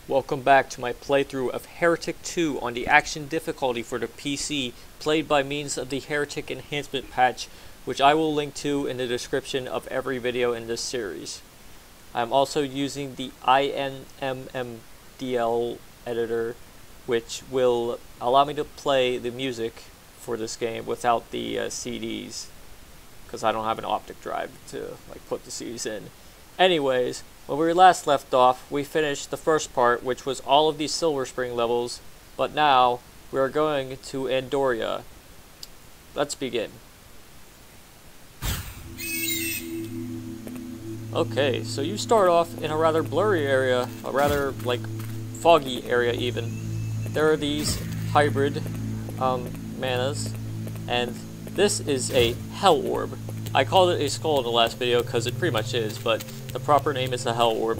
Welcome back to my playthrough of Heretic II on the action difficulty for the PC, played by means of the Heretic enhancement patch, which I will link to in the description of every video in this series. I am also using the INMMDL editor, which will allow me to play the music for this game without the CDs, because I don't have an optic drive to put the CDs in. Anyways, when we last left off, we finished the first part, which was all of these Silver Spring levels, but now we are going to Andoria. Let's begin. Okay, so you start off in a rather blurry area, a rather, foggy area even. There are these hybrid manas, and this is a Hell Orb. I called it a skull in the last video because it pretty much is, but the proper name is a Hell Orb.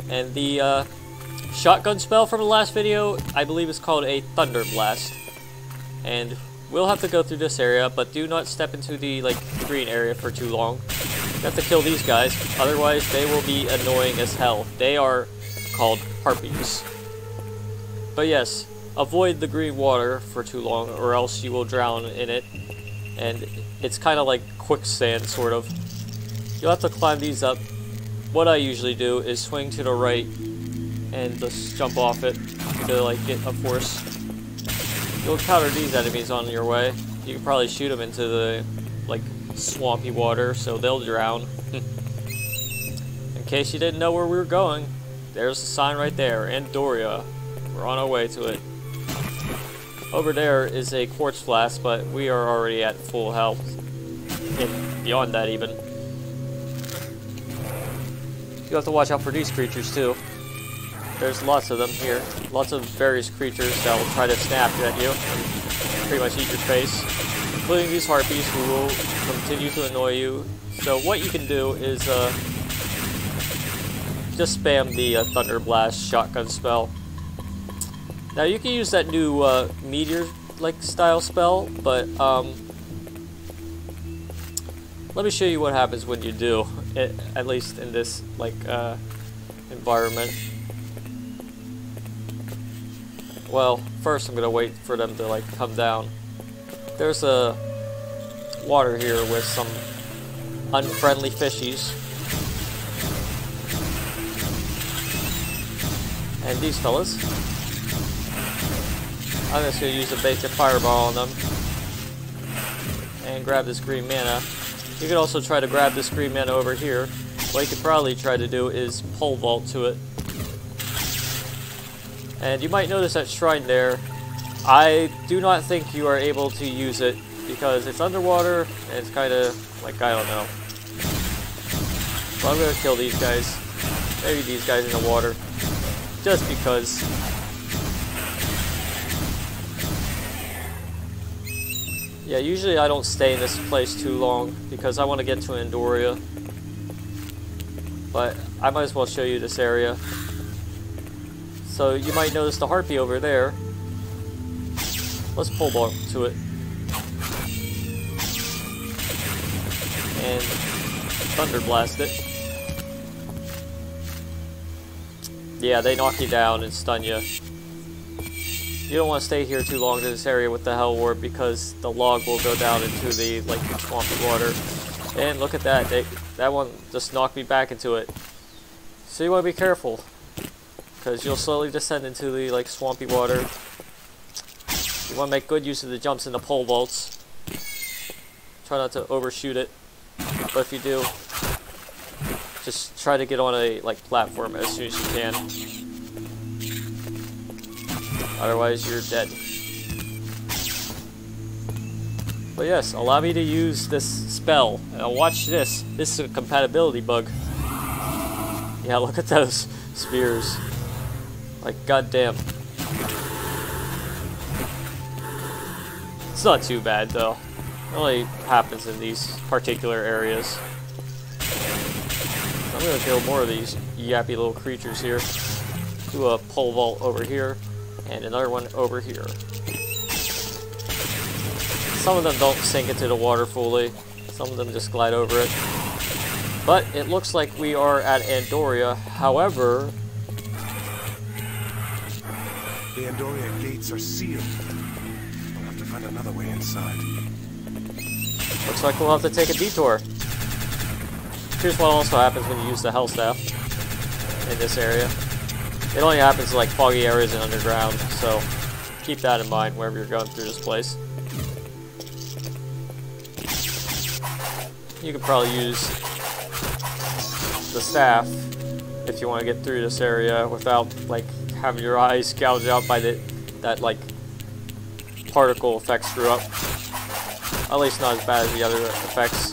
And the shotgun spell from the last video, I believe is called a Thunder Blast. And we'll have to go through this area, but do not step into the green area for too long. You have to kill these guys, otherwise they will be annoying as hell. They are called Harpies. But yes, avoid the green water for too long, or else you will drown in it. And it's kind of like quicksand, sort of. You'll have to climb these up. What I usually do is swing to the right and just jump off it to get a force. You'll encounter these enemies on your way. You can probably shoot them into the swampy water, so they'll drown. In case you didn't know where we were going, there's the sign right there, Andoria. We're on our way to it. Over there is a quartz flask, but we are already at full health. And beyond that even. You have to watch out for these creatures too. There's lots of them here. Lots of various creatures that will try to snap at you and pretty much eat your face. Including these Harpies who will continue to annoy you. So what you can do is just spam the Thunder Blast shotgun spell. Now you can use that new meteor style spell, but let me show you what happens when you do it, at least in this environment. Well, first I'm gonna wait for them to come down. There's a water here with some unfriendly fishies. And these fellas. I'm just going to use a basic fireball on them. And grab this green mana. You can also try to grab this green mana over here. What you could probably try to do is pole vault to it. And you might notice that shrine there. I do not think you are able to use it because it's underwater and it's kind of I don't know. So I'm going to kill these guys. Maybe these guys in the water. Just because. Yeah, usually I don't stay in this place too long because I want to get to Andoria. But I might as well show you this area. So you might notice the Harpy over there. Let's pole vault to it. And Thunder Blast it. Yeah, they knock you down and stun you. You don't want to stay here too long in this area with the Hell Orb because the log will go down into the swampy water. And look at that, that one just knocked me back into it. So you want to be careful, because you'll slowly descend into the swampy water. You want to make good use of the jumps and the pole vaults. Try not to overshoot it, but if you do, just try to get on a platform as soon as you can. Otherwise, you're dead. But yes, allow me to use this spell. Now watch this. This is a compatibility bug. Yeah, look at those spears. Goddamn. It's not too bad though. It only happens in these particular areas. I'm gonna kill more of these yappy little creatures here. Do a pole vault over here. And another one over here. Some of them don't sink into the water fully. Some of them just glide over it. But it looks like we are at Andoria. However, The Andoria gates are sealed. We'll have to find another way inside. Looks like we'll have to take a detour. Here's what also happens when you use the Hell Staff in this area. It only happens in like foggy areas and underground, so keep that in mind wherever you're going through this place. You could probably use the staff if you want to get through this area without like having your eyes gouged out by that like particle effect screw up. At least not as bad as the other effects.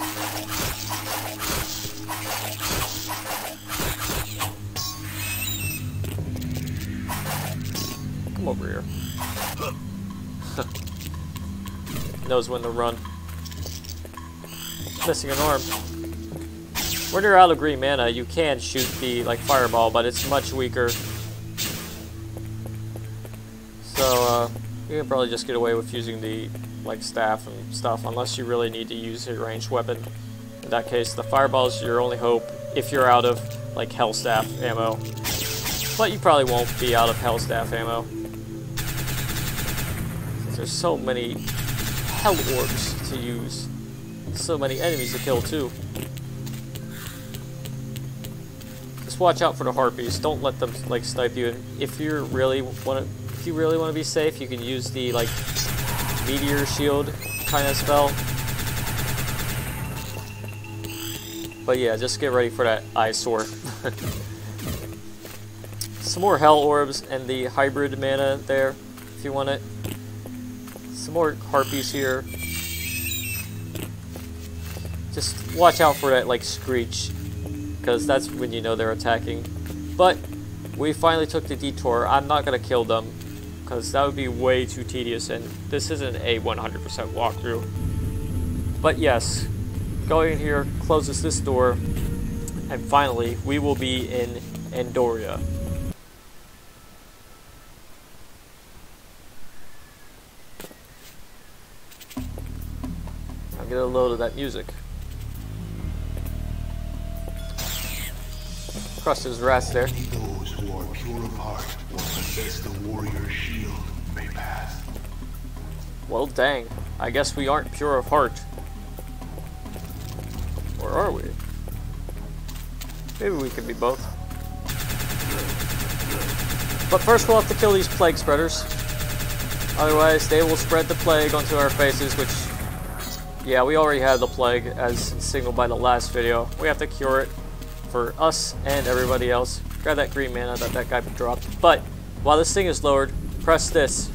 Come over here. Knows when to run. Missing an arm. When you're out of green mana, you can shoot the like fireball, but it's much weaker. So you can probably just get away with using the like staff and stuff, unless you really need to use a ranged weapon. In that case, the fireball is your only hope if you're out of like Hell Staff ammo. But you probably won't be out of Hell Staff ammo. There's so many Hell Orbs to use. So many enemies to kill too. Just watch out for the Harpies. Don't let them like snipe you. And if you really want to be safe, you can use the like meteor shield kind of spell. But yeah, just get ready for that eyesore. Some more Hell Orbs and the hybrid mana there if you want it. Some more Harpies here. Just watch out for that like screech, because that's when you know they're attacking. But we finally took the detour. I'm not going to kill them, because that would be way too tedious, and this isn't a 100% walkthrough. But yes, going in here closes this door, and finally we will be in Andoria. I'll get a load of that music. Crushed his rats there. Those who are pure of heart or possess the warrior's shield may pass. Well, dang. I guess we aren't pure of heart. Or are we? Maybe we could be both. But first we'll have to kill these plague spreaders. Otherwise, they will spread the plague onto our faces, which... yeah, we already had the plague, as signaled by the last video. We have to cure it for us and everybody else. Grab that green mana that guy dropped. But while this thing is lowered, press this.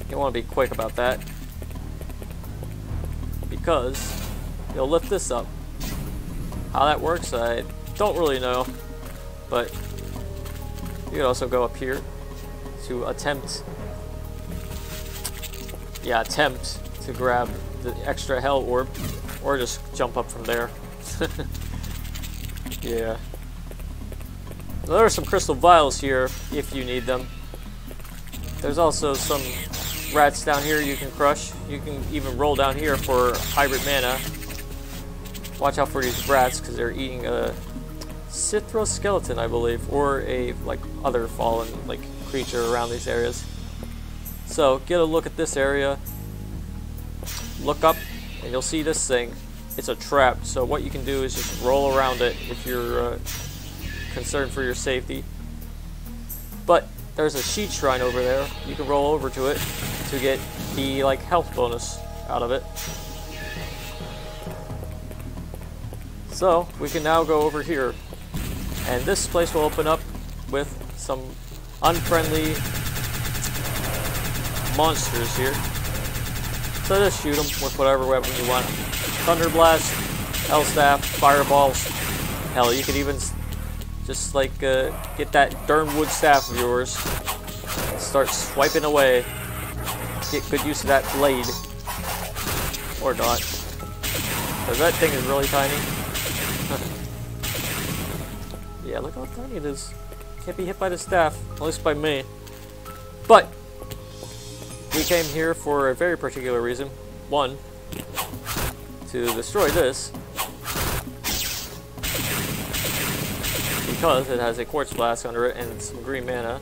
You want to be quick about that, because you'll lift this up. How that works, I don't really know, but you can also go up here to attempt to grab the extra Hell Orb, or just jump up from there. Yeah. There are some crystal vials here if you need them. There's also some rats down here you can crush. You can even roll down here for hybrid mana. Watch out for these rats, because they're eating a Citroskeleton, I believe, or a like other fallen like creature around these areas. So get a look at this area. Look up, and you'll see this thing. It's a trap, so what you can do is just roll around it if you're concerned for your safety. But there's a sheet shrine over there. You can roll over to it to get the like health bonus out of it. So we can now go over here, and this place will open up with some unfriendly monsters here. So just shoot them with whatever weapon you want. Thunder Blast, Hell Staff, Fireballs. Hell, you could even just like get that Durnwood staff of yours and start swiping away. Get good use of that blade. Or not. Because that thing is really tiny. Yeah, look how tiny it is. Can't be hit by the staff, at least by me. But we came here for a very particular reason. One, to destroy this, because it has a Quartz Blast under it and some green mana.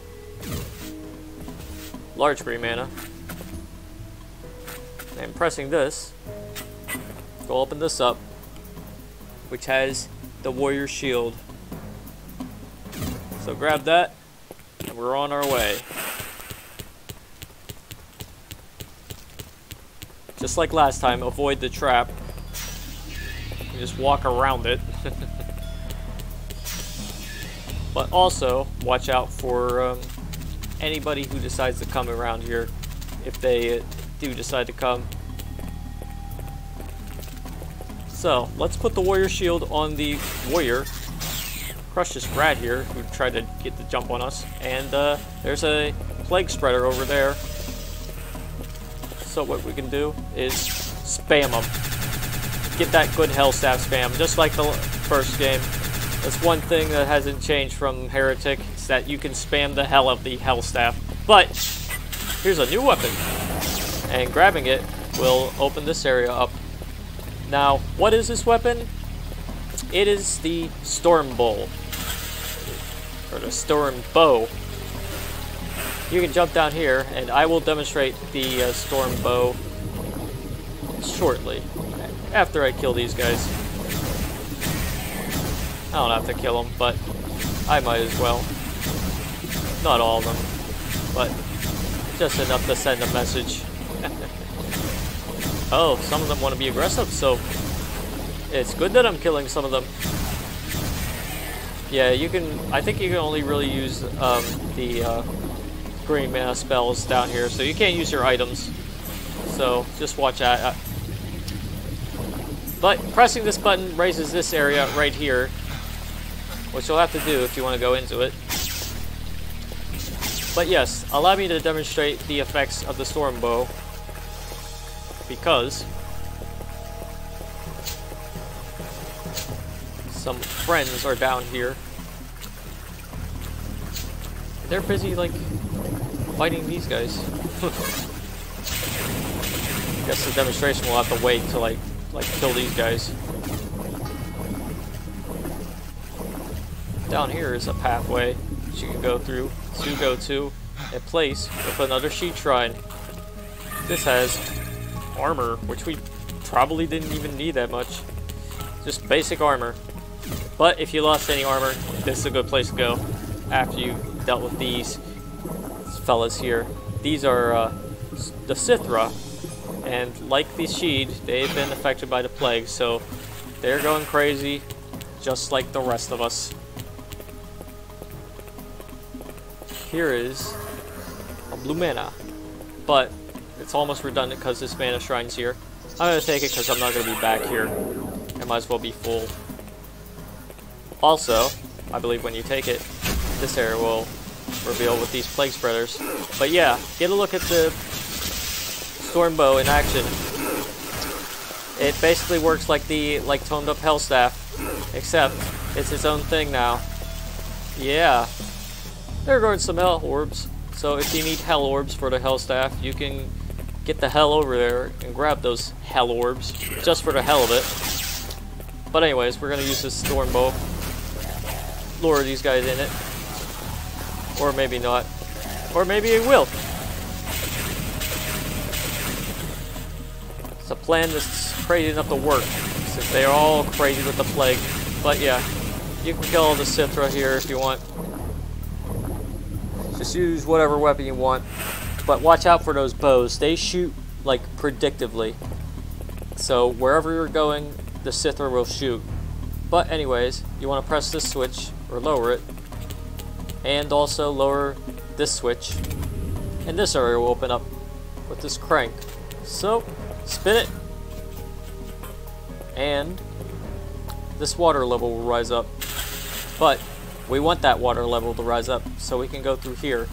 large green mana. And pressing this will open this up, which has the warrior shield. So grab that, and we're on our way. Just like last time, avoid the trap. You just walk around it. But also, watch out for anybody who decides to come around here, if they do decide to come. So, let's put the warrior shield on the warrior. Crush this rat here who tried to get the jump on us. And there's a plague spreader over there. So what we can do is spam them. Get that good hell staff spam, just like the first game. That's one thing that hasn't changed from Heretic, is that you can spam the hell of the hell staff. But here's a new weapon, and grabbing it will open this area up. Now, what is this weapon? It is the Thorn Bow, or the Thorn Bow. You can jump down here, and I will demonstrate the Thorn Bow shortly, after I kill these guys. I don't have to kill them, but I might as well. Not all of them, but just enough to send a message. Oh, some of them want to be aggressive, so it's good that I'm killing some of them. Yeah, you can. I think you can only really use the green mana spells down here, so you can't use your items. So just watch out. But pressing this button raises this area right here, which you'll have to do if you want to go into it. But yes, allow me to demonstrate the effects of the Thorn Bow, because some friends are down here. They're busy, like, fighting these guys. Guess the demonstration will have to wait till like kill these guys. Down here is a pathway that you can go through to go to a place with another sheet shrine. This has armor, which we probably didn't even need that much. Just basic armor. But if you lost any armor, this is a good place to go after you dealt with these fellas here. These are the Sithra, and like the Sheed, they've been affected by the plague, so they're going crazy, just like the rest of us. Here is a blue mana, but it's almost redundant because this mana shrine's here. I'm going to take it because I'm not going to be back here. I might as well be full. Also, I believe when you take it, this area will reveal with these plague spreaders. But yeah, get a look at the Thorn Bow in action. It basically works like the toned up Hellstaff, except it's its own thing now. Yeah, there are going some hell orbs. So if you need hell orbs for the Hellstaff, you can get the hell over there and grab those hell orbs just for the hell of it. But anyways, we're gonna use this Thorn Bow, lure these guys in it. Or maybe not. Or maybe it will. It's a plan that's crazy enough to work, since they are all crazy with the plague. But yeah, you can kill all the Sithra here if you want. Just use whatever weapon you want. But watch out for those bows. They shoot, like, predictively. So wherever you're going, the Sithra will shoot. But anyways, you want to press this switch, or lower it. And also lower this switch, and this area will open up with this crank. So, spin it, and this water level will rise up. But we want that water level to rise up so we can go through here.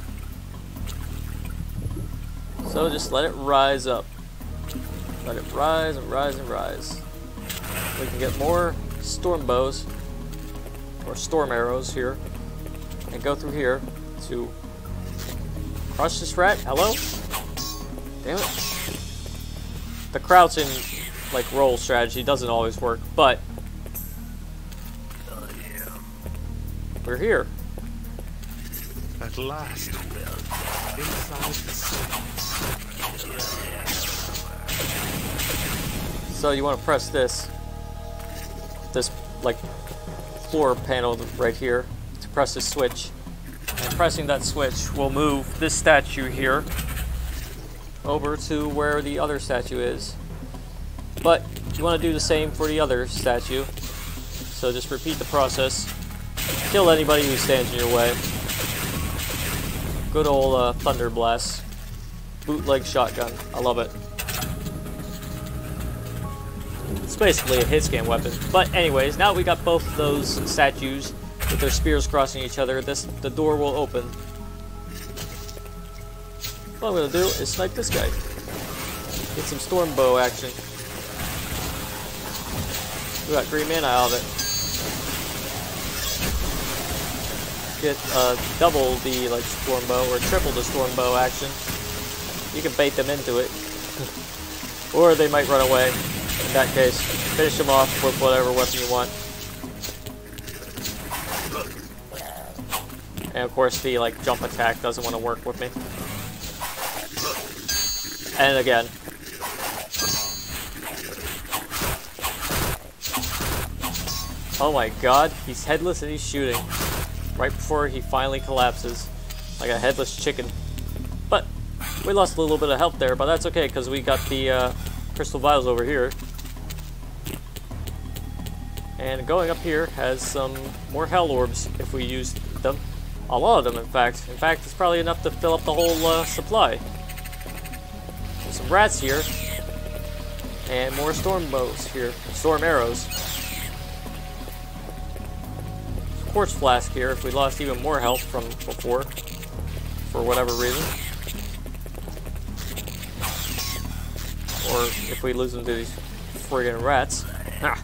So just let it rise up. Let it rise and rise and rise. We can get more storm bows, or storm arrows here. And go through here to crush this rat. Hello? Damn it. The crouching, like, roll strategy doesn't always work, but we're here. At last. Inside the city. So you want to press this like floor panel right here to press this switch. And pressing that switch will move this statue here over to where the other statue is. But you want to do the same for the other statue. So just repeat the process. Kill anybody who stands in your way. Good old Thunder Blast. Bootleg shotgun. I love it. It's basically a hit scan weapon. But anyways, now we got both of those statues with their spears crossing each other. The door will open. What I'm going to do is snipe this guy. Get some Thorn Bow action. We got green mana out of it. Get double the Thorn Bow or triple the Thorn Bow action. You can bait them into it. Or they might run away. In that case, finish them off with whatever weapon you want. And of course the jump attack doesn't want to work with me. And again. Oh my god, he's headless and he's shooting. Right before he finally collapses. Like a headless chicken. But we lost a little bit of health there, but that's okay because we got the crystal vials over here. And going up here has some more hell orbs if we use them. A lot of them, in fact. In fact, it's probably enough to fill up the whole supply. There's some rats here. And more storm bows here. Storm arrows. Quartz flask here if we lost even more health from before. For whatever reason. Or if we lose them to these friggin' rats. Ah.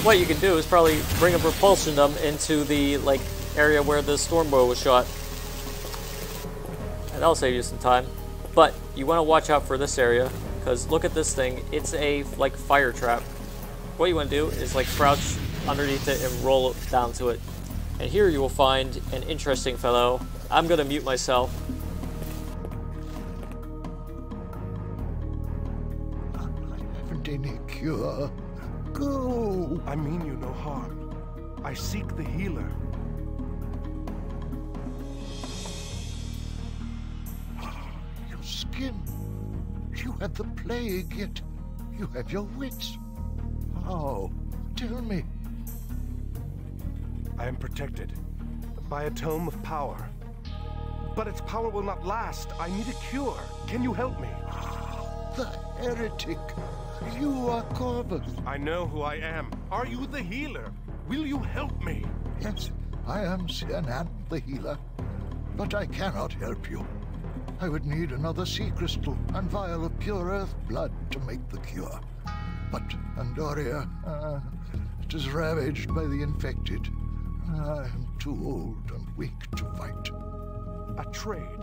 What you can do is probably bring a propulsion them into the area where the storm bow was shot. And that'll save you some time. But you want to watch out for this area, because look at this thing. It's a fire trap. What you want to do is crouch underneath it and roll down to it. And here you will find an interesting fellow. I'm gonna mute myself. I haven't any cure. Go! I mean you no harm. I seek the healer. Your skin. You had the plague, yet you have your wits. How? Tell me. I am protected by a tome of power. But its power will not last. I need a cure. Can you help me? The heretic. You are Corvus. I know who I am. Are you the healer? Will you help me? Yes, I am Sianan the healer. But I cannot help you. I would need another sea crystal and vial of pure earth blood to make the cure. But Andoria, it is ravaged by the infected. I am too old and weak to fight. A trade.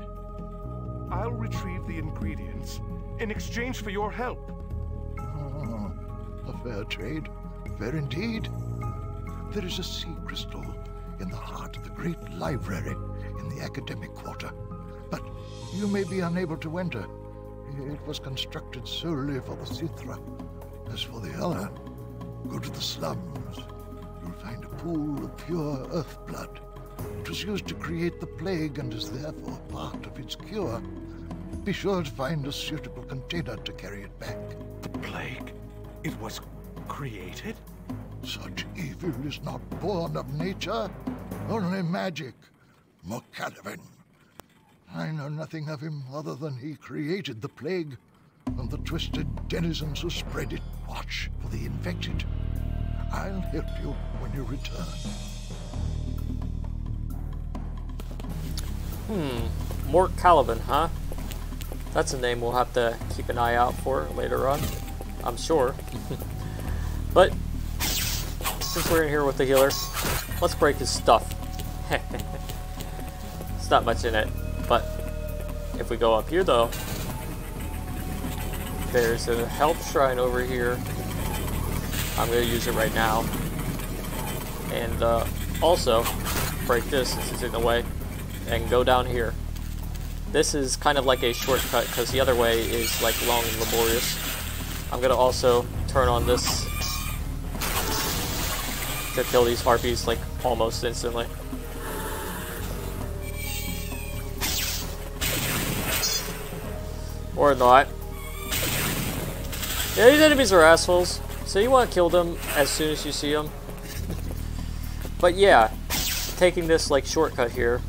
I'll retrieve the ingredients in exchange for your help. A fair trade. Fair indeed. There is a sea crystal in the heart of the great library in the academic quarter. But you may be unable to enter. It was constructed solely for the Sithra. As for the other, go to the slums. You'll find a pool of pure earth blood. It was used to create the plague and is therefore part of its cure. Be sure to find a suitable container to carry it back. The plague? It was created? Such evil is not born of nature, only magic. Mocalavan. I know nothing of him other than he created the plague, and the twisted denizens who spread it watch for the infected. I'll help you when you return. Mort Caliban, huh? That's a name we'll have to keep an eye out for later on, I'm sure. But since we're in here with the healer, let's break his stuff. It's not much in it, but if we go up here though, there's a health shrine over here. I'm going to use it right now. And also, break this since it's in the way, and go down here. This is kind of like a shortcut because the other way is like long and laborious. I'm going to also turn on this to kill these Harpies like almost instantly. Or not. Yeah, these enemies are assholes, so you want to kill them as soon as you see them. But yeah, taking this like shortcut here,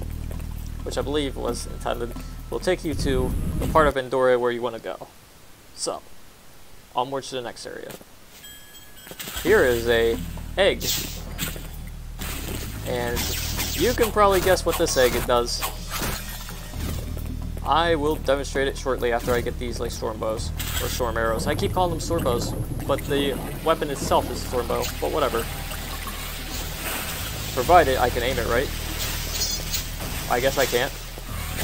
which I believe was intended, will take you to the part of Andoria where you want to go. So, onwards to the next area. Here is a egg. And you can probably guess what this egg does. I will demonstrate it shortly after I get these like storm bows or storm arrows. I keep calling them storm bows, but the weapon itself is a storm bow, but whatever. Provided I can aim it right. I guess I can't.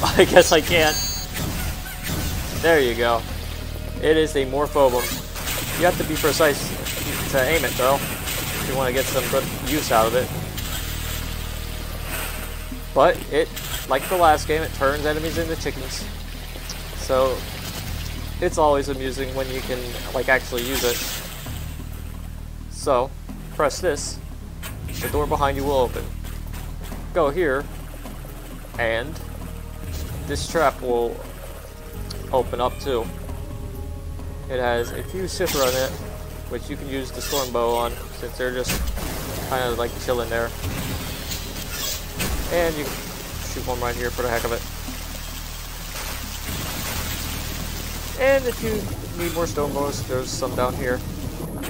I guess I can't. There you go. It is a morphobum. You have to be precise to aim it though, if you want to get some good use out of it. But it, like the last game, it turns enemies into chickens. So it's always amusing when you can like actually use it. So press this, the door behind you will open. Go here, and this trap will open up too. It has a few Sithra in it, which you can use the storm bow on, since they're just kind of like chilling there. And you can shoot one right here for the heck of it. And if you need more stone bows, there's some down here.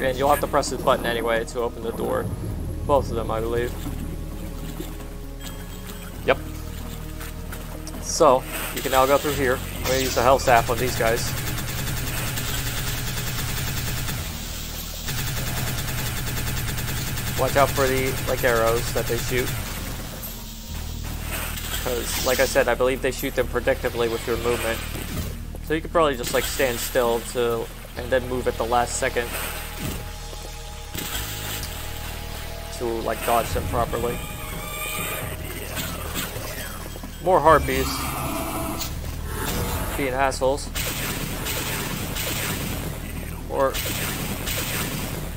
And you'll have to press this button anyway to open the door. Both of them, I believe. Yep. So, you can now go through here. I'm going to use the health staff on these guys. Watch out for the like arrows that they shoot. Because, like I said, I believe they shoot them predictably with your movement. So you could probably just like stand still and then move at the last second to like dodge them properly. More Harpies being assholes. Or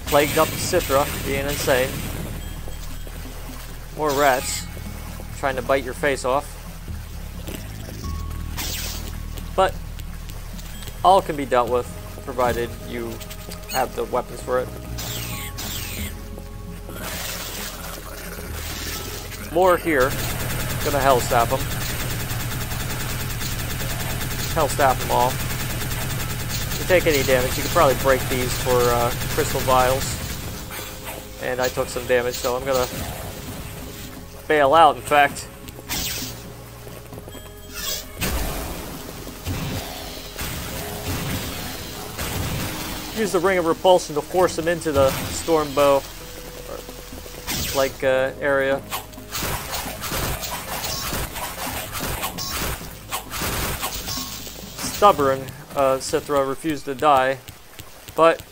plagued up Sithra being insane. More rats trying to bite your face off. But all can be dealt with, provided you have the weapons for it. More here. Gonna hell staff them. Hell staff them all. If you take any damage, you can probably break these for crystal vials. And I took some damage, so I'm gonna bail out, in fact. Use the Ring of Repulsion to force him into the Storm Bow like area. Stubborn, Sithra refused to die, but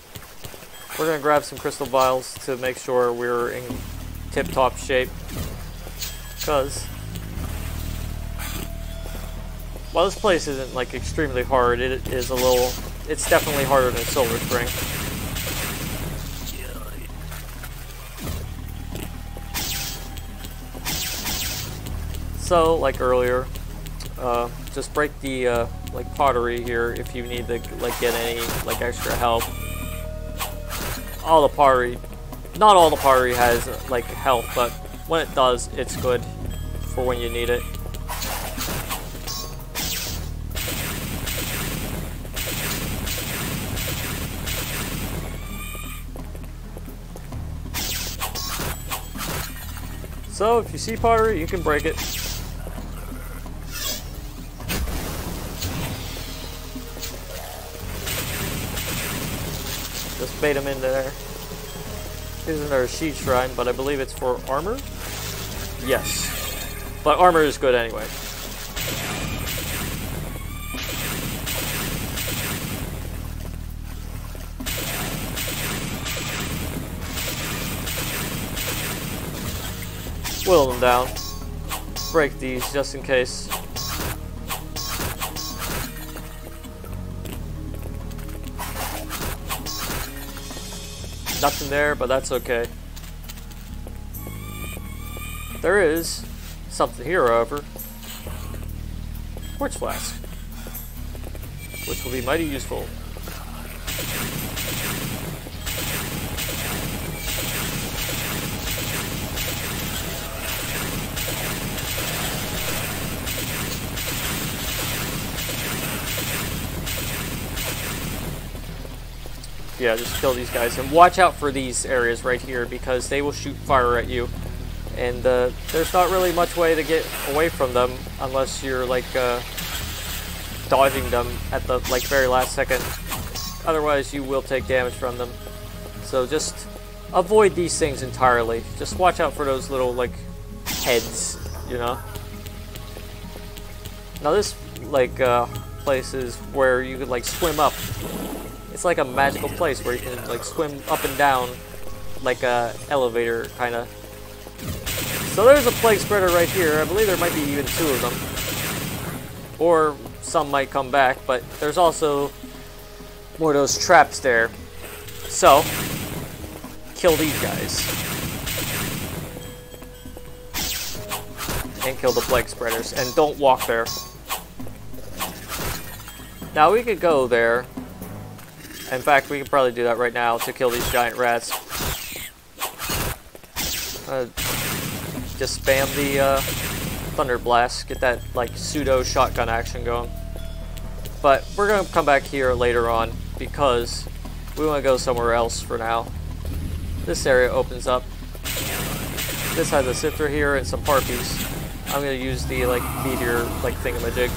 we're gonna grab some crystal vials to make sure we're in tip-top shape. Because while this place isn't like extremely hard, it is a little. It's definitely harder than Silver Spring. So, like earlier, just break the like pottery here if you need to like get any like extra help. All the pottery, not all the pottery has like health, but when it does, it's good for when you need it. So, if you see pottery, you can break it. Just bait them in there. Isn't there a sheet shrine, but I believe it's for armor? Yes. But armor is good anyway. whittle them down. Break these just in case. Nothing there, but that's okay. There is something here, however. Quartz flask, which will be mighty useful. Yeah, just kill these guys. And watch out for these areas right here, because they will shoot fire at you. And there's not really much way to get away from them unless you're like dodging them at the like very last second. Otherwise you will take damage from them. So just avoid these things entirely. Just watch out for those little like heads, you know. Now this like place is where you could like swim up. It's like a magical place where you can like swim up and down like a elevator kind of. So there's a plague spreader right here. I believe there might be even 2 of them. Or some might come back, but there's also more of those traps there. So kill these guys. And kill the plague spreaders. And don't walk there. Now we could go there. In fact, we could probably do that right now to kill these giant rats. Just spam the Thunder Blast, get that like pseudo shotgun action going. But we're gonna come back here later on because we want to go somewhere else for now. This area opens up. This has a sifter here and some Harpies. I'm gonna use the like meteor like thingamajig.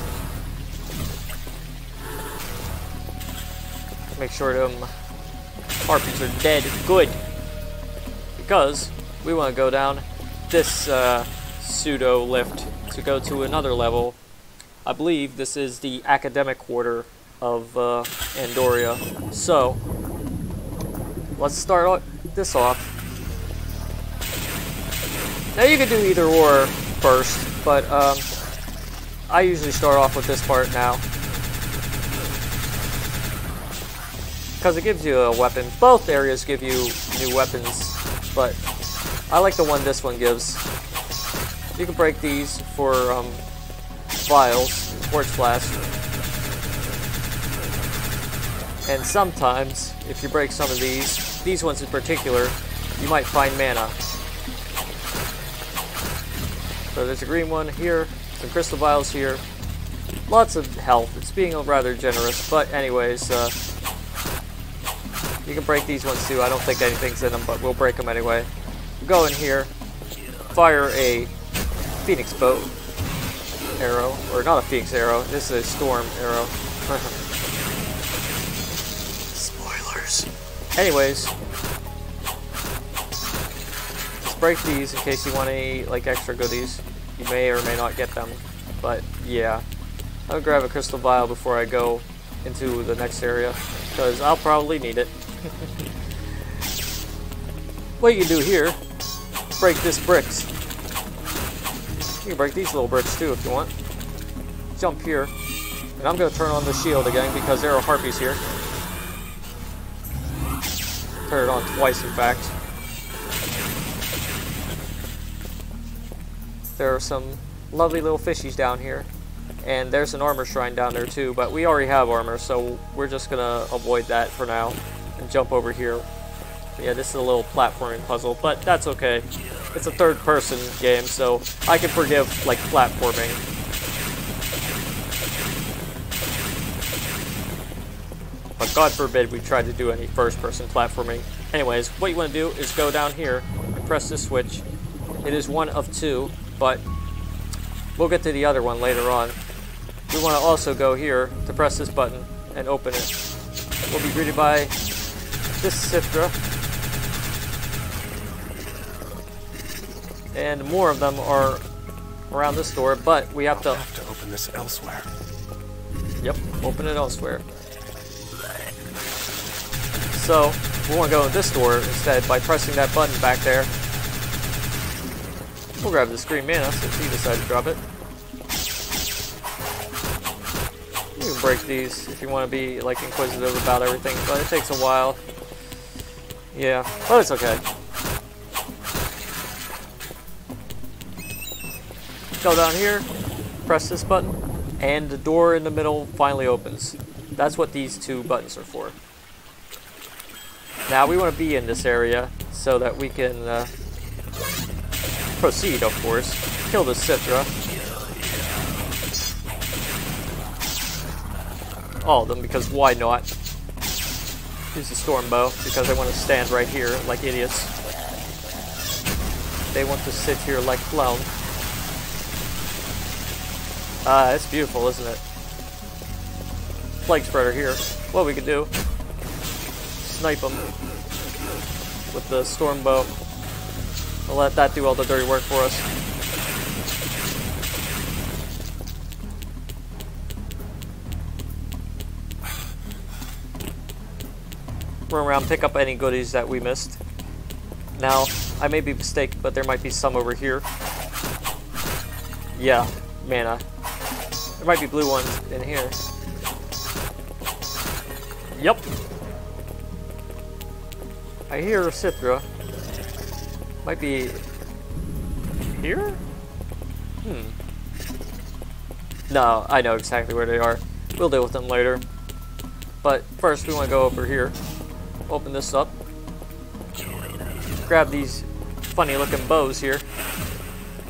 Make sure them Harpies are dead good, because we want to go down this pseudo lift to go to another level. I believe this is the academic quarter of Andoria. So let's start this off. Now you can do either or first, but I usually start off with this part now, because it gives you a weapon. Both areas give you new weapons, but I like the one this one gives. You can break these for Vials, Quartz Flask. And sometimes, if you break some of these ones in particular, you might find mana. So there's a green one here, some crystal vials here. Lots of health. It's being rather generous, but anyways, you can break these ones too. I don't think anything's in them, but we'll break them anyway. Go in here, fire a Phoenix bow arrow, or not a Phoenix arrow, this is a storm arrow. Spoilers. Anyways, just break these in case you want any like extra goodies. You may or may not get them, but yeah. I'll grab a crystal vial before I go into the next area, because I'll probably need it. What you can do here, break this bricks. You can break these little bricks too if you want. Jump here. And I'm going to turn on the shield again because there are Harpies here. Turn it on twice in fact. There are some lovely little fishies down here. And there's an armor shrine down there too, but we already have armor, so we're just going to avoid that for now and jump over here. Yeah, this is a little platforming puzzle, but that's okay. It's a third-person game, so I can forgive, like, platforming. But God forbid we try to do any first-person platforming. Anyways, what you want to do is go down here and press this switch. It is one of 2, but we'll get to the other one later on. We want to also go here to press this button and open it. We'll be greeted by this Siftra. And more of them are around this door, but we have to open this elsewhere. Yep, open it elsewhere. So we want to go in this door instead by pressing that button back there. We'll grab this green mana since he decided to drop it. You can break these if you want to be like inquisitive about everything, but it takes a while. Yeah, but it's okay. Go down here, press this button, and the door in the middle finally opens. That's what these two buttons are for. Now we want to be in this area so that we can proceed, of course. Kill the Citra. All of them, because why not? Use the Thorn Bow, because they want to stand right here like idiots. They want to sit here like clowns. Ah, it's beautiful, isn't it? Plague Spreader here. What we can do, snipe them with the Storm Bow. We'll let that do all the dirty work for us. Run around, pick up any goodies that we missed. Now, I may be mistaken, but there might be some over here. Yeah, mana. There might be blue ones in here. Yep. I hear a Citra. Might be here? No, I know exactly where they are. We'll deal with them later. But first we want to go over here. Open this up. Grab these funny looking bows here.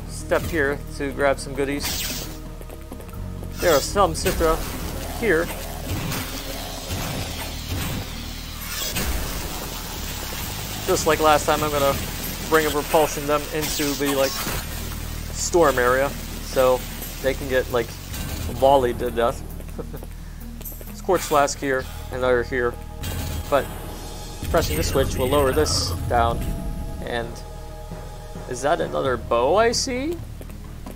Step here to grab some goodies. There are some Citra here. Just like last time, I'm gonna bring a repulsion them into the like storm area, so they can get like volleyed to death. Scorch Flask here, another here, but pressing the switch will lower this down. And is that another bow I see?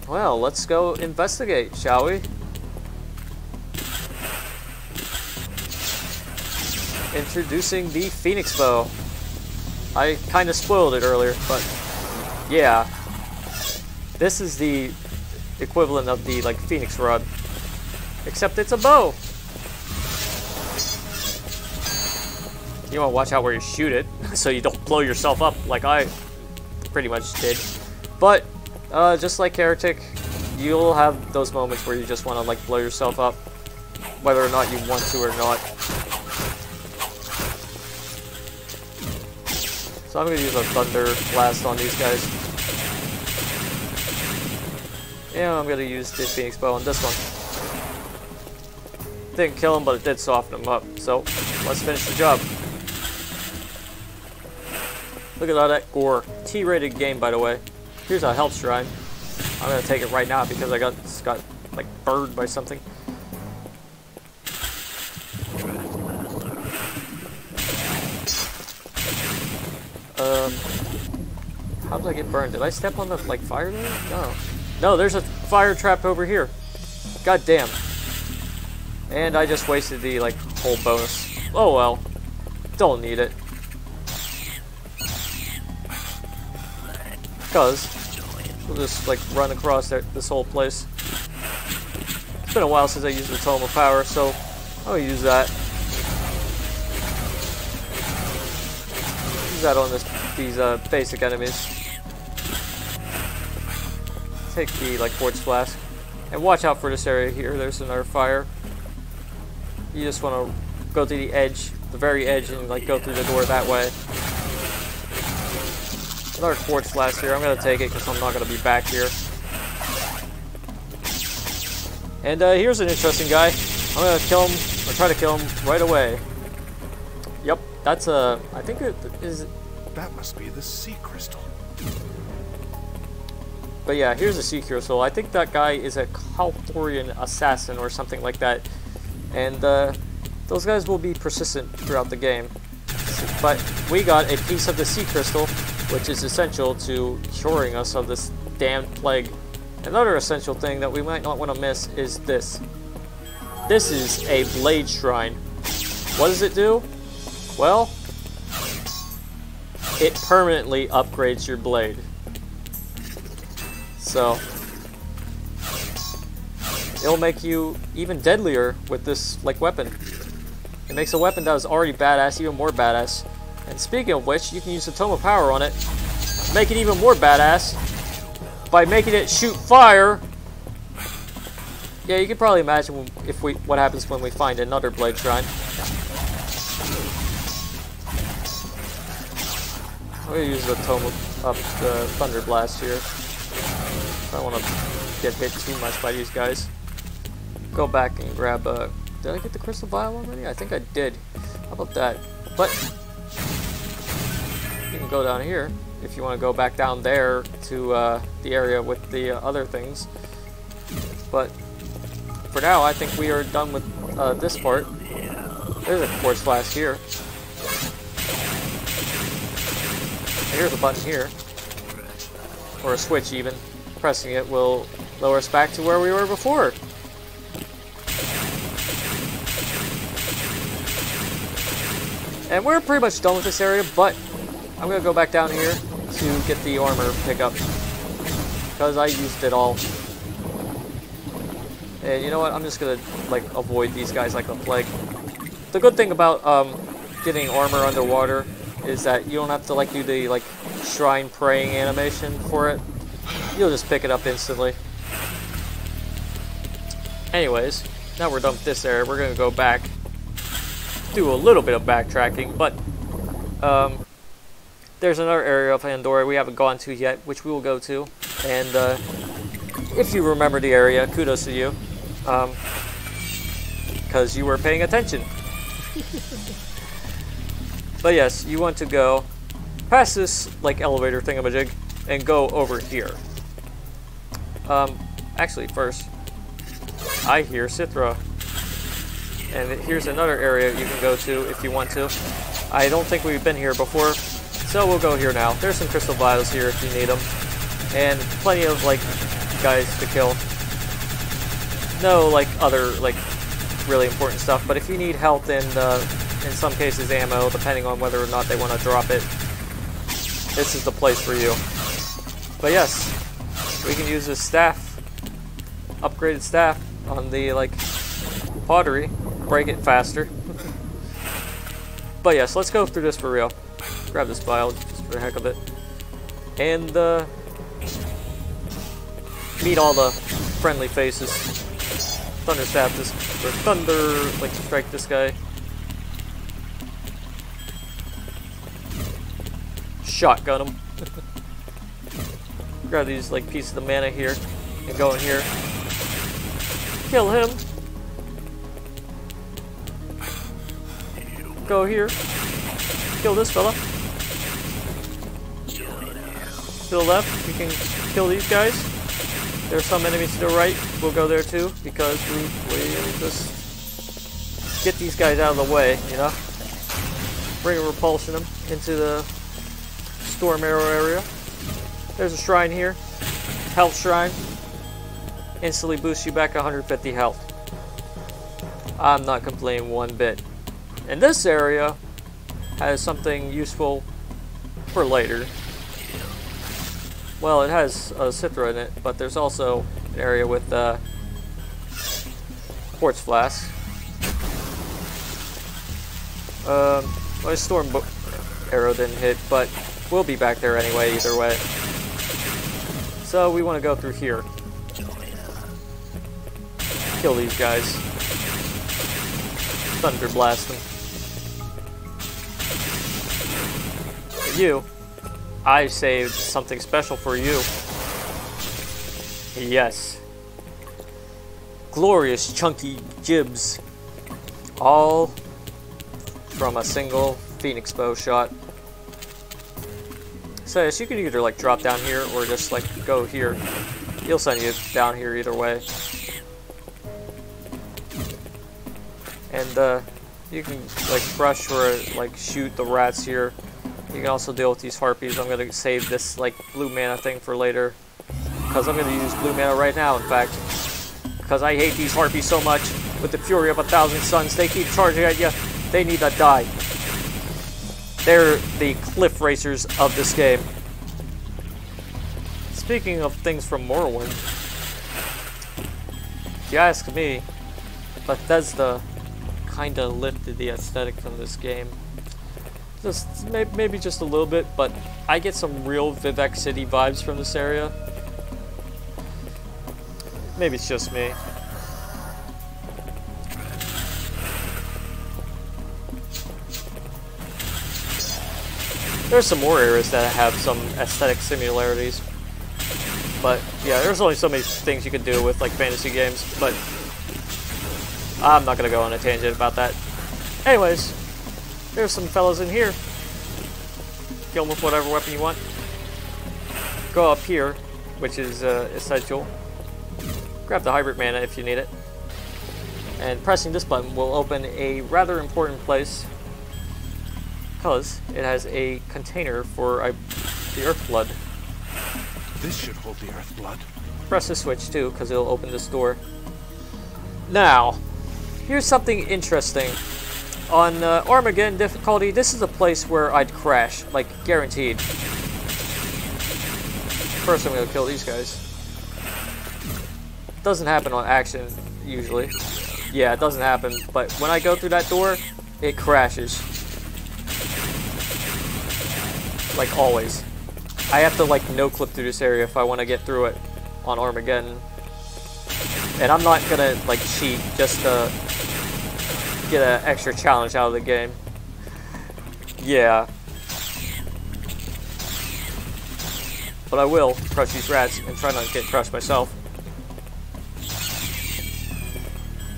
Well, let's go investigate, shall we? Introducing the Phoenix Bow. I kind of spoiled it earlier, but yeah. This is the equivalent of the like Phoenix Rod, except it's a bow. You want to watch out where you shoot it, so you don't blow yourself up like I pretty much did. But just like Heretic, you'll have those moments where you just want to like blow yourself up, whether or not you want to or not. So I'm going to use a Thunder Blast on these guys. And I'm going to use the Phoenix Bow on this one. Didn't kill him, but it did soften him up. So let's finish the job. Look at all that gore. T-rated game, by the way. Here's a health shrine. I'm going to take it right now because I got like burned by something. How did I get burned? Did I step on the like fire there? No. No, there's a fire trap over here. God damn. And I just wasted the like whole bonus. Oh well. Don't need it. Because we'll just like run across this whole place. It's been a while since I used the Tome of Power, so I'll use that. Use that on these basic enemies. Take the like Quartz Flask. And watch out for this area here. There's another fire. You just want to go to the edge, the very edge, and like go through the door that way. Another Quartz Flask here. I'm going to take it because I'm not going to be back here. And here's an interesting guy. I'm going to kill him, or try to kill him right away. Yep, that's a... I think it is... That must be the sea crystal. But yeah, here's a sea crystal. I think that guy is a Kalthorian assassin or something like that. And those guys will be persistent throughout the game. But we got a piece of the sea crystal, which is essential to curing us of this damned plague. Another essential thing that we might not want to miss is this. This is a blade shrine. What does it do? Well, it permanently upgrades your blade. So it'll make you even deadlier with this like weapon. It makes a weapon that was already badass even more badass. And speaking of which, you can use the Tome of Power on it, make it even more badass by making it shoot fire. Yeah, you can probably imagine what happens when we find another Blade Shrine. I'm gonna use the Tome of the Thunder Blast here. I don't want to get hit too much by these guys. Go back and grab did I get the Crystal Vial already? I think I did. How about that? But you can go down here if you want to go back down there to the area with the other things. But for now, I think we are done with this part. There's a Quartz Flask here. And here's a button here. Or a switch even. Pressing it will lower us back to where we were before. And we're pretty much done with this area, but I'm going to go back down here to get the armor pickup. Because I used it all. And you know what, I'm just going to like avoid these guys like the plague. The good thing about getting armor underwater is that you don't have to like do the like shrine praying animation for it. You'll just pick it up instantly. Anyways, now we're done with this area. We're going to go back, do a little bit of backtracking, but there's another area of Andoria we haven't gone to yet, which we will go to. And if you remember the area, kudos to you, because you were paying attention. But yes, you want to go past this like elevator thingamajig and go over here. Actually, first, I hear Cithra. And here's another area you can go to if you want to. I don't think we've been here before, so we'll go here now. There's some crystal vials here if you need them. And plenty of, like, guys to kill. No, like, other, like, really important stuff. But if you need health and, in some cases, ammo, depending on whether or not they want to drop it, this is the place for you. But yes, we can use this staff, upgraded staff, on the, like, pottery. Break it faster. But yes, let's go through this for real. Grab this vial just for the heck of it. And meet all the friendly faces. Thunder stab this, or thunder, like strike this guy. Shotgun him. Grab these like pieces of mana here and go in here. Kill him. Go here. Kill this fella. To the left, we can kill these guys. There's some enemies to the right. We'll go there too, because we'll just get these guys out of the way, you know? Bring a repulsion them into the storm arrow area. There's a shrine here. Health shrine. Instantly boosts you back 150 health. I'm not complaining one bit. And this area has something useful for later. Well, it has Cithra in it, but there's also an area with Quartz Flask. My Storm arrow didn't hit, but we'll be back there anyway, either way. So we want to go through here. Kill these guys. Thunder blast them. You, I saved something special for you. Yes. Glorious chunky gibs. All from a single Phoenix bow shot. So yes, you can either like drop down here or just like go here. He'll send you down here either way. And you can like brush or like shoot the rats here. You can also deal with these Harpies. I'm going to save this like blue mana thing for later. Because I'm going to use blue mana right now, in fact. Because I hate these Harpies so much. With the fury of 1,000 suns, they keep charging at you. They need to die. They're the cliff racers of this game. speaking of things from Morrowind, if you ask me, Bethesda kinda lifted the aesthetic from this game. Just maybe just a little bit, but I get some real Vivek City vibes from this area. Maybe it's just me. There's some more areas that have some aesthetic similarities. But yeah, there's only so many things you can do with like fantasy games, but I'm not gonna go on a tangent about that. Anyways, there's some fellas in here. Kill them with whatever weapon you want. Go up here, which is essential. Grab the hybrid mana if you need it. And pressing this button will open a rather important place, because it has a container for the Earth Blood. This should hold the Earth Blood. Press the switch too, because it'll open this door. Now, here's something interesting. On Armageddon difficulty, this is a place where I'd crash, like guaranteed. First I'm going to kill these guys. Doesn't happen on action, usually. Yeah, it doesn't happen, but when I go through that door, it crashes. Like always. I have to like no-clip through this area if I want to get through it on Armageddon. And I'm not gonna like cheat just to get an extra challenge out of the game. Yeah. But I will crush these rats and try not to get crushed myself.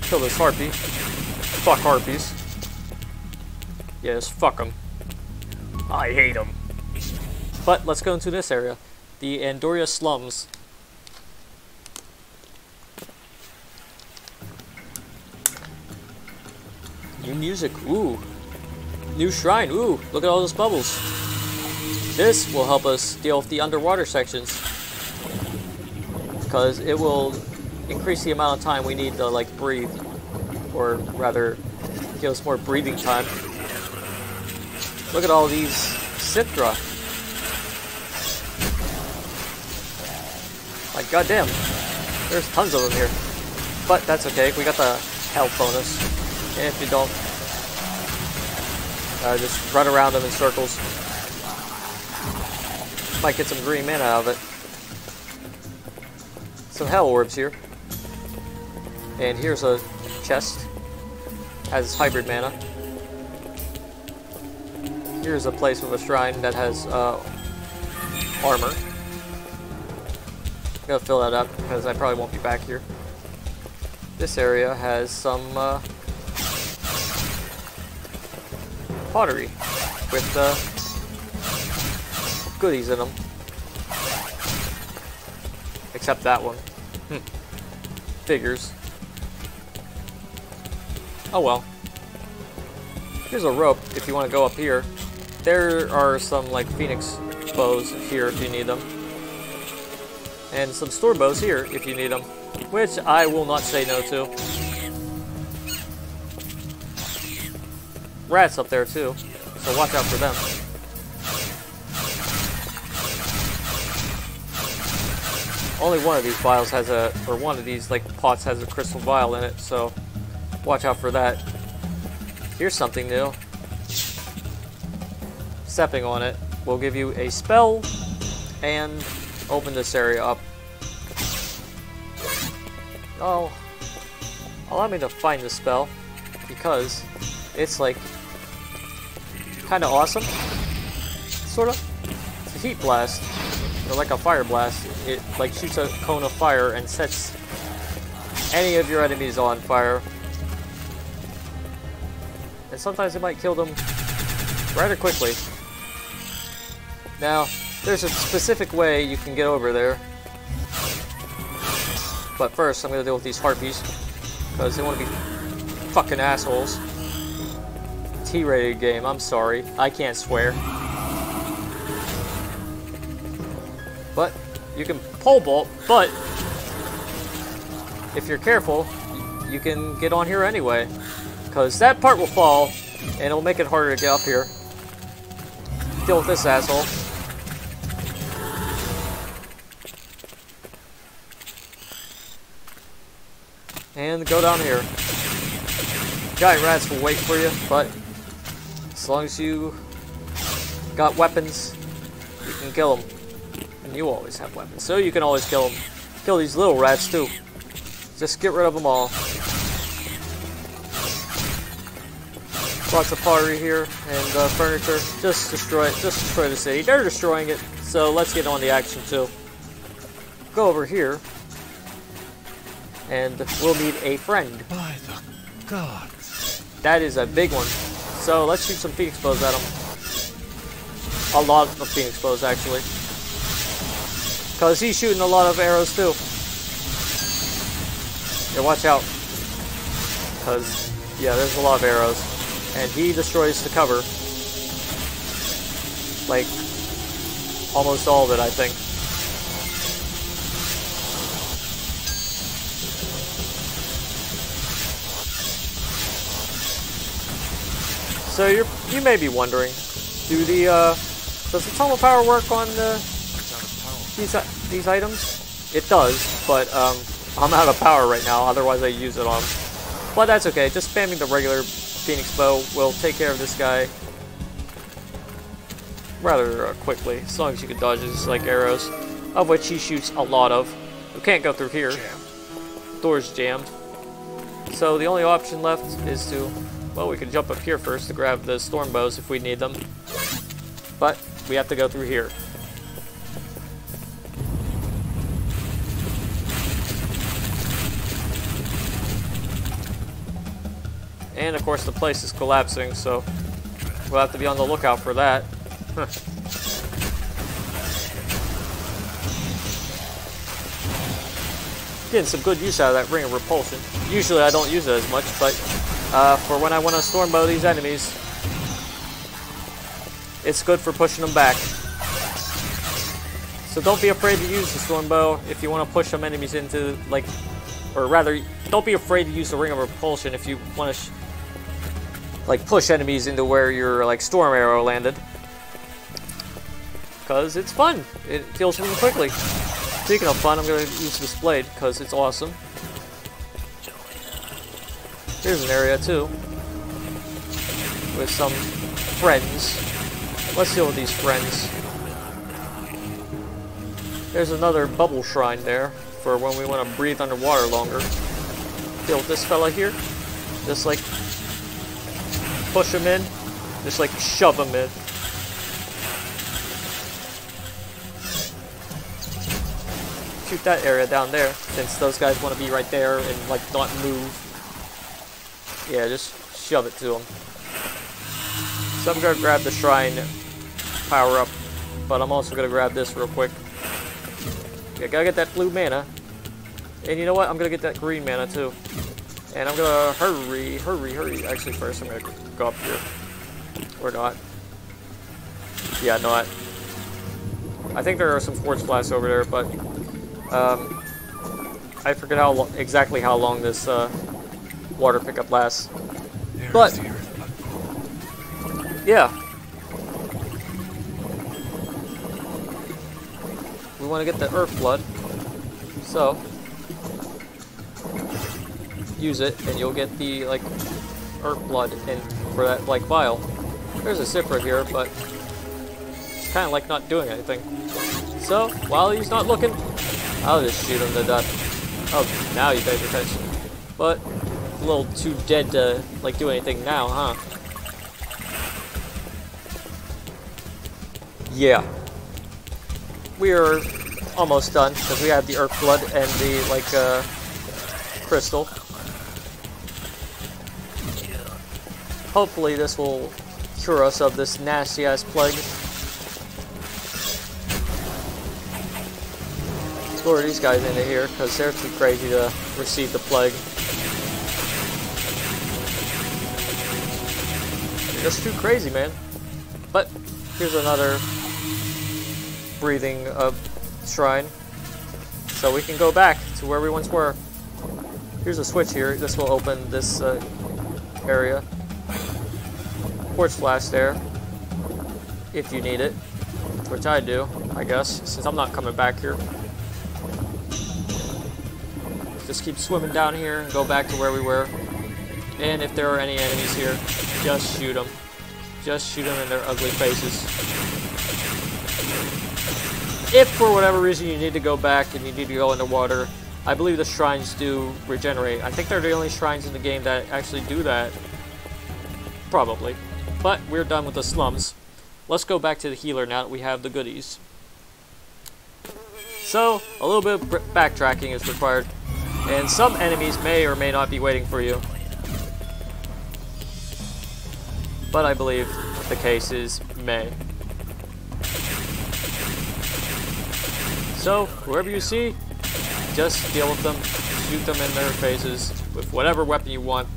Kill this harpy. Fuck harpies. Yes, fuck them. I hate them. But let's go into this area. The Andoria Slums. New music, ooh. New shrine, ooh. Look at all those bubbles. This will help us deal with the underwater sections, because it will increase the amount of time we need to like breathe, or rather give us more breathing time. Look at all these Cithra. Like goddamn, there's tons of them here, but that's okay. We got the health bonus, and if you don't, just run around them in circles. Might get some green mana out of it. Some hell orbs here. And here's a chest. Has hybrid mana. Here's a place with a shrine that has armor. I'm gonna fill that up because I probably won't be back here. This area has some pottery with goodies in them. Except that one. Figures. Oh well. Here's a rope if you want to go up here. There are some like phoenix bows here if you need them. And some store bows here if you need them. Which I will not say no to. Rats up there too, so watch out for them. Only one of these vials has or one of these like pots has a crystal vial in it, so watch out for that. Here's something new. Stepping on it will give you a spell and open this area up. Oh, allow me to find the spell because it's like kind of awesome, sort of. It's a heat blast, or like a fire blast. It like shoots a cone of fire and sets any of your enemies on fire. And sometimes it might kill them rather quickly. Now, there's a specific way you can get over there. But first, I'm going to deal with these harpies, because they want to be fucking assholes. T-rated game, I'm sorry. I can't swear. But, you can pole vault, but if you're careful, you can get on here anyway. Because that part will fall, and it'll make it harder to get up here. Deal with this asshole. and go down here. Giant rats will wait for you, but as long as you got weapons, you can kill them. And you always have weapons, so you can always kill them. Kill these little rats too. Just get rid of them all. Lots of pottery here and furniture. Just destroy it. Just destroy the city. They're destroying it, so let's get on the action too. Go over here, and we'll need a friend. By the gods. That is a big one. So let's shoot some Phoenix bows at him. A lot of Phoenix bows, actually. Because he's shooting a lot of arrows, too. Yeah, watch out. Because, yeah, there's a lot of arrows. And he destroys the cover. Like, almost all of it, I think. So you may be wondering, does the Tome of Power work on these items? It does, but I'm out of power right now. Otherwise, I use it on them. But that's okay. Just spamming the regular Phoenix Bow will take care of this guy rather quickly, as long as you can dodge his like arrows, of which he shoots a lot of. We can't go through here. Door's jammed. So the only option left is to, well, we can jump up here first to grab the Thorn Bows if we need them. But we have to go through here. And of course the place is collapsing, so we'll have to be on the lookout for that. Huh. Getting some good use out of that Ring of Repulsion. Usually I don't use it as much, but for when I want to Storm Bow these enemies, it's good for pushing them back. So don't be afraid to use the Storm Bow if you want to push some enemies into, like, or rather, don't be afraid to use the Ring of Repulsion if you want to, like, push enemies into where your, like, Storm Arrow landed. Because it's fun. It kills them quickly. Speaking of fun, I'm going to use this blade because it's awesome. Here's an area too with some friends. Let's deal with these friends. There's another bubble shrine there for when we want to breathe underwater longer. Deal with this fella here. Just like push him in. Just like shove him in. Shoot that area down there, since those guys want to be right there and like not move. Yeah, just shove it to them. So I'm gonna grab the shrine power up, but I'm also gonna grab this real quick. Yeah, gotta get that blue mana, and you know what? I'm gonna get that green mana too. And I'm gonna hurry. Actually, first I'm gonna go up here, or not. Yeah, not. I think there are some Forge Blasts over there, but I forget exactly how long this water pickup lasts. But yeah, we want to get the Earth Blood, so use it, and you'll get the like Earth Blood in for that like vial. There's a Cypher here, but it's kind of like not doing anything. So while he's not looking, I'll just shoot him to death. Oh, now you pay attention. But a little too dead to like do anything now, huh? Yeah. We are almost done because we have the Earth Blood and the like crystal. Hopefully this will cure us of this nasty ass plague. Lure these guys into here because they're too crazy to receive the plague. They're just too crazy, man. But here's another breathing shrine, so we can go back to where we once were. Here's a switch here. This will open this area. Forge Flash there, if you need it, which I do, I guess, since I'm not coming back here. just keep swimming down here and go back to where we were. And if there are any enemies here, just shoot them. Just shoot them in their ugly faces. If for whatever reason you need to go back and you need to go in the water, I believe the shrines do regenerate. I think they're the only shrines in the game that actually do that. Probably. But we're done with the slums. Let's go back to the healer now that we have the goodies. So, a little bit of backtracking is required. And some enemies may or may not be waiting for you. But I believe the case is may. So, whoever you see, just deal with them, shoot them in their faces with whatever weapon you want.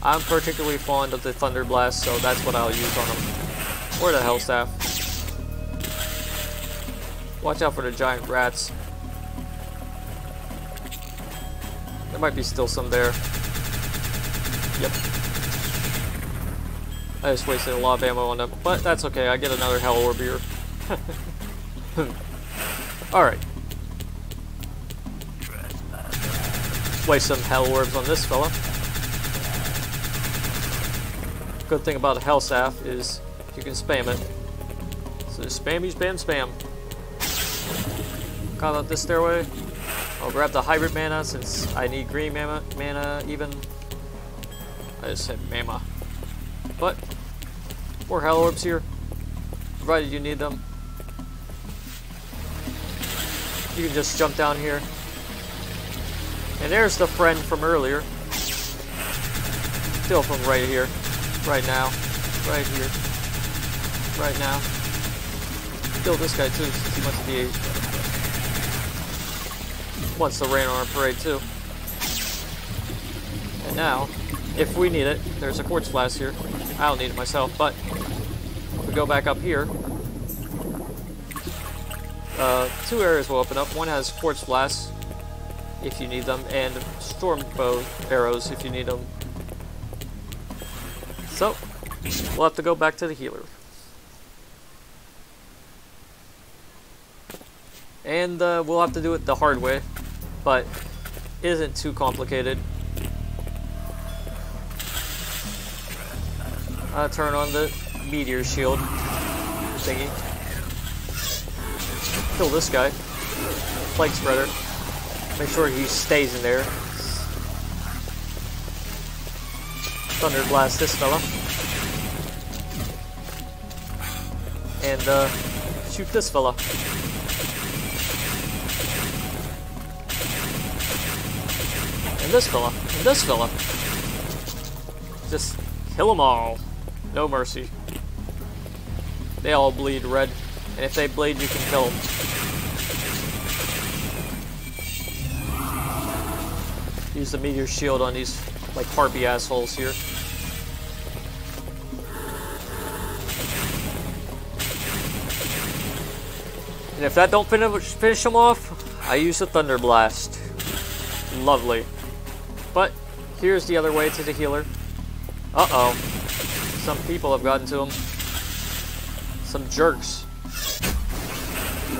I'm particularly fond of the Thunder Blast, so that's what I'll use on them. Or the Hell Staff. Watch out for the giant rats. There might be still some there. Yep. I just wasted a lot of ammo on them, but that's okay. I get another Hell Orb here. Alright. Waste some Hell Orbs on this fella. Good thing about the Hell Staff is you can spam it. So just spammy, spam, spam. Call out this stairway. I'll grab the hybrid mana since I need green mana even. I just said mana. But more Hell Orbs here, provided you need them. You can just jump down here. And there's the friend from earlier. Still from right here. Right now. Right here. Right now. Kill this guy too, since he wants to rain on our parade too. And now, if we need it, there's a Quartz Blast here. I don't need it myself, but if we go back up here, two areas will open up. One has Quartz Blasts, if you need them, and Storm Bow arrows, if you need them. So, we'll have to go back to the healer. And we'll have to do it the hard way, but it isn't too complicated. Turn on the meteor shield thingy. Kill this guy. Plague Spreader. Make sure he stays in there. Thunder Blast this fella. And shoot this fella. And this fella. And this fella. Just kill them all. No mercy. They all bleed red. And if they bleed, you can kill them. Use the meteor shield on these, like, harpy assholes here. And if that don't finish them off, I use the Thunder Blast. Lovely. But here's the other way to the healer. Uh-oh. Some people have gotten to him. Some jerks.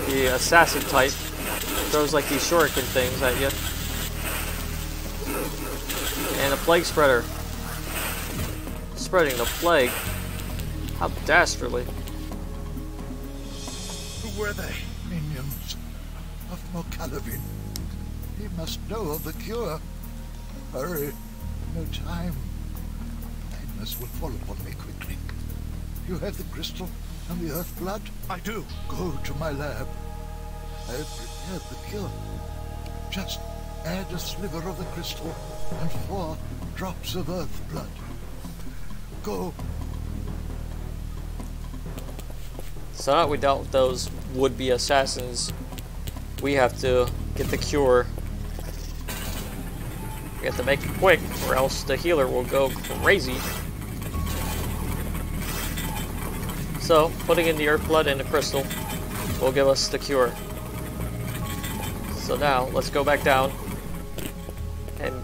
The assassin type throws like these shuriken things at you. And a plague spreader. Spreading the plague. How dastardly. Who were they? Minions of Mokalavin. He must know of the cure. Hurry. No time. Madness will fall upon me quickly. You have the crystal and the earth blood? I do. Go to my lab. I have prepared the cure. Just add a sliver of the crystal and 4 drops of earth blood. Go. So now that we dealt with those would-be assassins, we have to get the cure. We have to make it quick, or else the healer will go crazy. So, putting in the earth blood and the crystal will give us the cure. So now, let's go back down and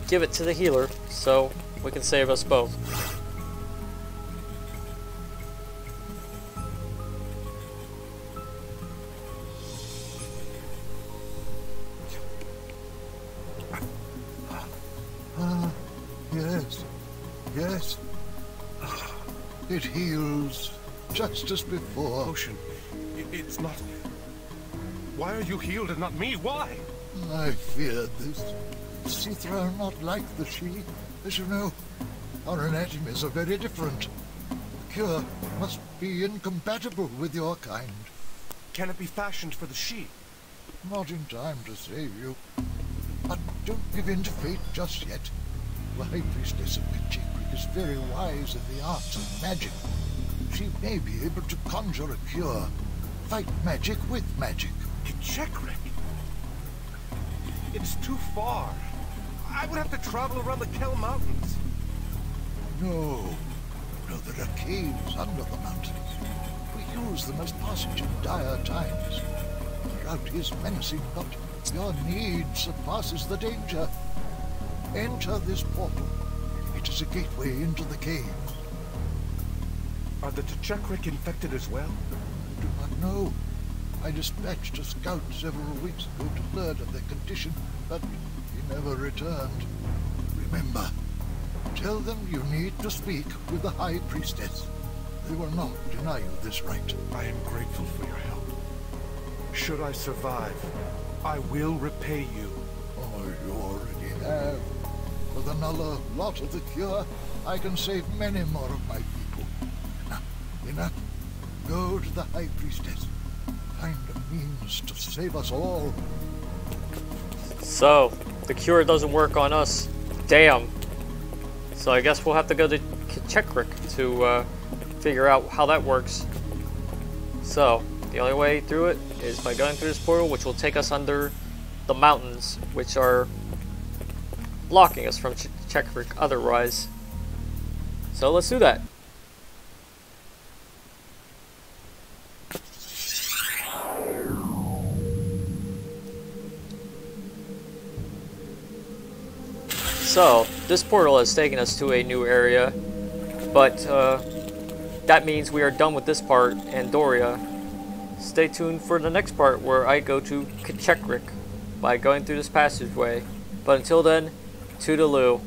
give it to the healer so we can save us both. It heals just as before. Potion. It's not... Why are you healed and not me? Why? I feared this. Sithra are not like the She. As you know, our anatomies are very different. The cure must be incompatible with your kind. Can it be fashioned for the She? Not in time to save you. But don't give in to fate just yet. The High Priestess of Kachikrik is very wise in the arts of magic. She may be able to conjure a cure. Fight magic with magic. Kachikrik? It's too far. I would have to travel around the Kel Mountains. No. No, there are caves under the mountains. We use them as passage in dire times. The route is menacing, but your need surpasses the danger. Enter this portal. It is a gateway into the caves. Are the Kachikrik infected as well? I do not know. I dispatched a scout several weeks ago to learn of their condition, but he never returned. Remember, tell them you need to speak with the High Priestess. They will not deny you this right. I am grateful for your help. Should I survive, I will repay you. Oh, you already have. With another lot of the cure, I can save many more of my people. Now, enough. Go to the High Priestess. Find a means to save us all. So, the cure doesn't work on us. Damn. So I guess we'll have to go to Kachikrik to figure out how that works. So, the only way through it is by going through this portal, which will take us under the mountains, which are blocking us from Kachikrik otherwise. So let's do that. So, this portal has taken us to a new area, but that means we are done with this part, Andoria. Stay tuned for the next part where I go to Kachikrik by going through this passageway. But until then, toodaloo.